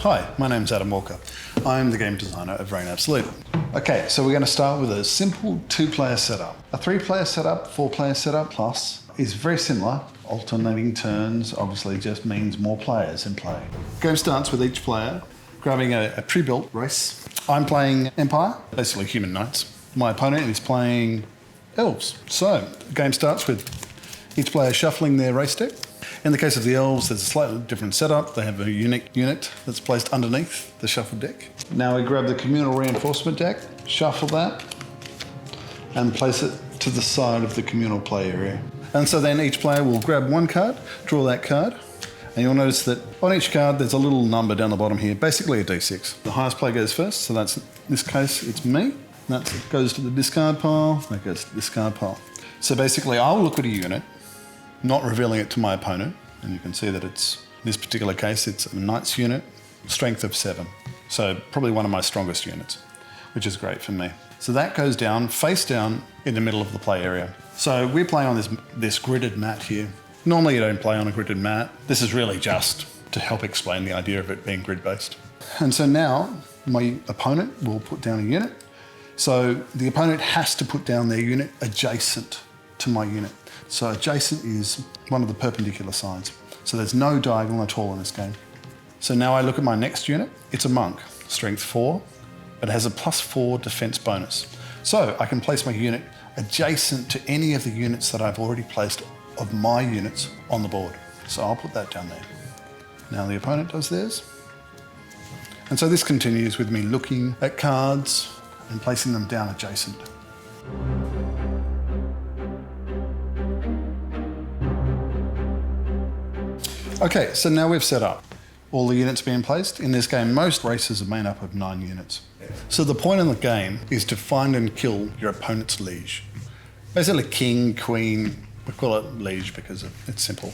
Hi, my name's Adam Walker. I'm the game designer of Reign Absolute. Okay, so we're going to start with a simple 2-player setup. A 3-player setup, 4-player setup plus is very similar. Alternating turns obviously just means more players in play. Game starts with each player grabbing a pre-built race. I'm playing Empire, basically human knights. My opponent is playing elves. So the game starts with each player shuffling their race deck. In the case of the elves, there's a slightly different setup. They have a unique unit that's placed underneath the shuffled deck. Now we grab the communal reinforcement deck, shuffle that, and place it to the side of the communal play area. And so then each player will grab one card, draw that card, and you'll notice that on each card there's a little number down the bottom here, basically a D6. The highest player goes first, so that's, in this case, it's me. That goes to the discard pile, that goes to the discard pile. So basically I'll look at a unit, not revealing it to my opponent, and you can see that it's, in this particular case, it's a knight's unit, strength of 7. So probably one of my strongest units, which is great for me. So that goes down, face down, in the middle of the play area. So we're playing on this gridded mat here. Normally you don't play on a gridded mat. This is really just to help explain the idea of it being grid-based. And so now my opponent will put down a unit. So the opponent has to put down their unit adjacent to my unit. So adjacent is one of the perpendicular sides. So there's no diagonal at all in this game. So now I look at my next unit. It's a monk, strength 4, but it has a +4 defense bonus. So I can place my unit adjacent to any of the units that I've already placed of my units on the board. So I'll put that down there. Now the opponent does theirs. And so this continues with me looking at cards and placing them down adjacent. Okay, so now we've set up all the units being placed. In this game, most races are made up of 9 units. So the point in the game is to find and kill your opponent's liege. Basically king, queen, we call it liege because it's simple.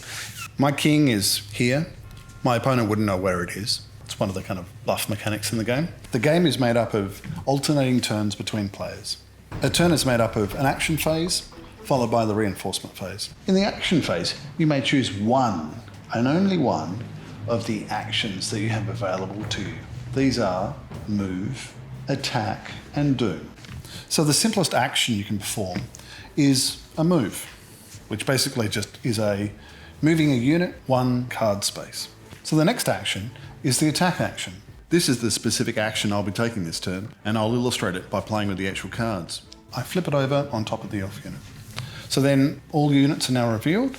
My king is here. My opponent wouldn't know where it is. It's one of the kind of bluff mechanics in the game. The game is made up of alternating turns between players. A turn is made up of an action phase, followed by the reinforcement phase. In the action phase, you may choose one and only one of the actions that you have available to you. These are move, attack, and doom. So the simplest action you can perform is a move, which basically just is moving a unit 1 card space. So the next action is the attack action. This is the specific action I'll be taking this turn, and I'll illustrate it by playing with the actual cards. I flip it over on top of the elf unit. So then all units are now revealed.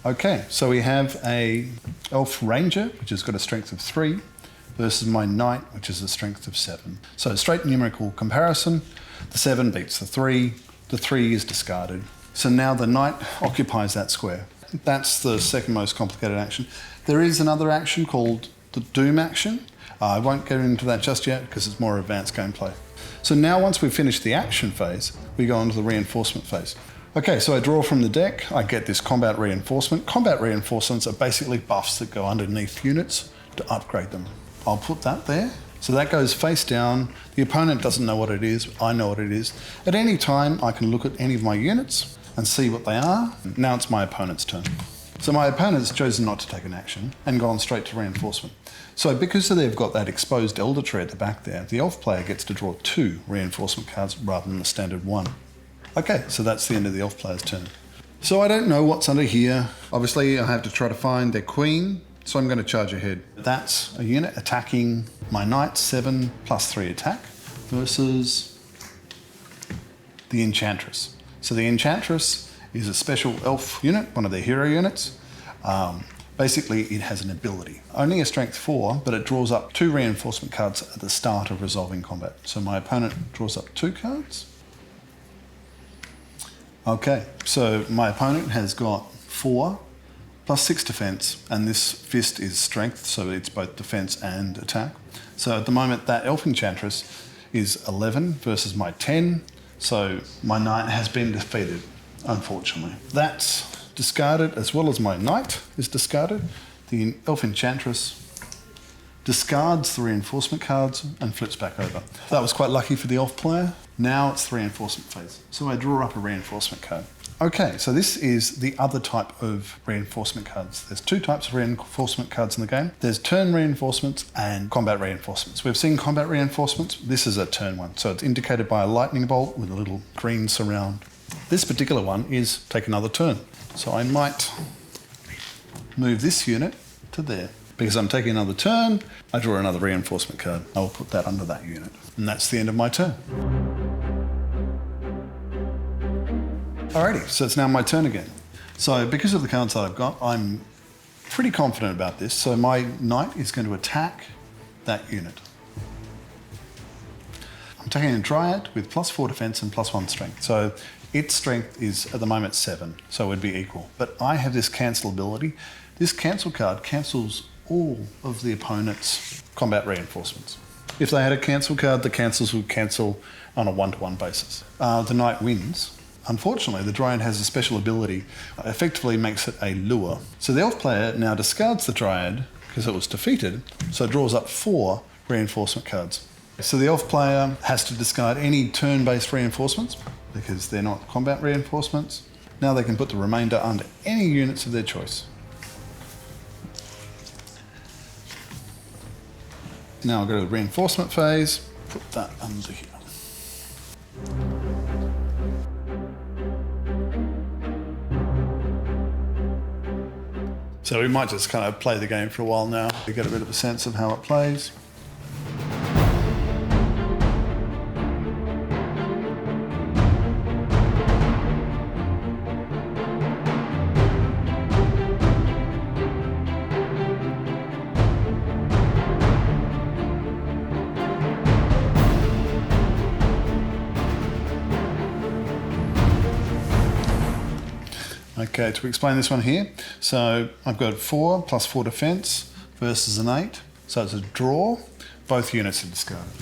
Okay, so we have a elf ranger, which has got a strength of 3, versus my knight, which is a strength of 7. So straight numerical comparison, the 7 beats the 3 is discarded. So now the knight occupies that square. That's the second most complicated action. There is another action called the doom action. I won't get into that just yet because it's more advanced gameplay. So now once we've finished the action phase, we go on to the reinforcement phase. Okay, so I draw from the deck, I get this combat reinforcement. Combat reinforcements are basically buffs that go underneath units to upgrade them. I'll put that there. So that goes face down. The opponent doesn't know what it is, I know what it is. At any time, I can look at any of my units and see what they are. Now it's my opponent's turn. So my opponent's chosen not to take an action and gone straight to reinforcement. So because they've got that exposed elder tree at the back there, the elf player gets to draw 2 reinforcement cards rather than the standard 1. Okay, so that's the end of the elf player's turn. So I don't know what's under here. Obviously, I have to try to find their queen, so I'm going to charge ahead. That's a unit attacking my knight, 7 +3 attack, versus the enchantress. So the enchantress is a special elf unit, one of their hero units. Basically, it has an ability. Only a strength 4, but it draws up 2 reinforcement cards at the start of resolving combat. So my opponent draws up 2 cards. Okay, so my opponent has got 4 +6 defense, and this fist is strength, so it's both defense and attack. So at the moment, that elf enchantress is 11 versus my 10, so my knight has been defeated, unfortunately. That's discarded, as well as my knight is discarded. The elf enchantress discards the reinforcement cards and flips back over. That was quite lucky for the elf player. Now it's the reinforcement phase. So I draw up a reinforcement card. Okay, so this is the other type of reinforcement cards. There's two types of reinforcement cards in the game. There's turn reinforcements and combat reinforcements. We've seen combat reinforcements. This is a turn one. So it's indicated by a lightning bolt with a little green surround. This particular one is take another turn. So I might move this unit to there. Because I'm taking another turn, I draw another reinforcement card. I will put that under that unit. And that's the end of my turn. Alrighty, so it's now my turn again. So because of the cards that I've got, I'm pretty confident about this. So my knight is going to attack that unit. I'm taking a dryad with +4 defense and +1 strength. So its strength is at the moment 7, so it would be equal. But I have this cancel ability. This cancel card cancels all of the opponent's combat reinforcements. If they had a cancel card, the cancels would cancel on a 1-to-1 basis. The knight wins. Unfortunately, the Dryad has a special ability, effectively makes it a lure. So the elf player now discards the Dryad because it was defeated, so it draws up 4 reinforcement cards. So the elf player has to discard any turn-based reinforcements because they're not combat reinforcements. Now they can put the remainder under any units of their choice. Now I'll go to the reinforcement phase, put that under here. So we might just kind of play the game for a while now to get a bit of a sense of how it plays. Okay, to explain this one here, so I've got 4 +4 defense versus an 8, so it's a draw. Both units are discarded.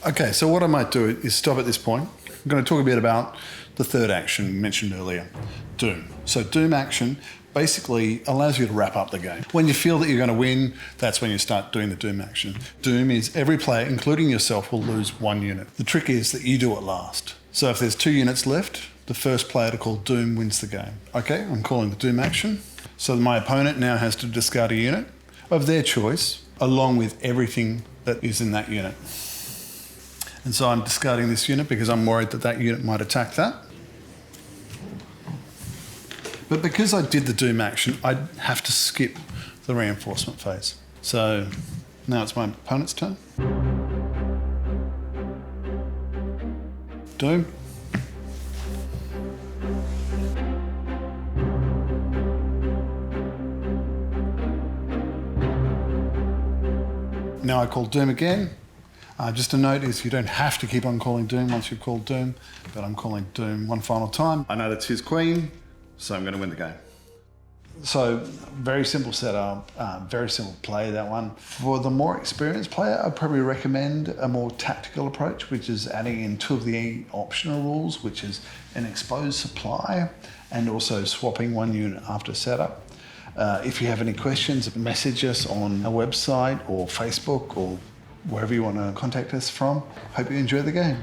Okay, so what I might do is stop at this point. I'm going to talk a bit about the third action mentioned earlier, Doom. So Doom action basically allows you to wrap up the game. When you feel that you're going to win, that's when you start doing the Doom action. Doom is every player, including yourself, will lose 1 unit. The trick is that you do it last. So if there's 2 units left, the first player to call Doom wins the game. Okay, I'm calling the Doom action. So my opponent now has to discard a unit of their choice, along with everything that is in that unit. And so I'm discarding this unit because I'm worried that that unit might attack that. But because I did the Doom action, I have to skip the reinforcement phase. So now it's my opponent's turn. Doom. Now I call Doom again. Just a note is you don't have to keep on calling Doom once you've called Doom, but I'm calling Doom one final time. I know that's his queen, so I'm going to win the game. So very simple setup, very simple play, that one. For the more experienced player, I'd probably recommend a more tactical approach, which is adding in 2 of the optional rules, which is an exposed supply and also swapping 1 unit after setup. If you have any questions, message us on our website or Facebook or wherever you want to contact us from. Hope you enjoy the game.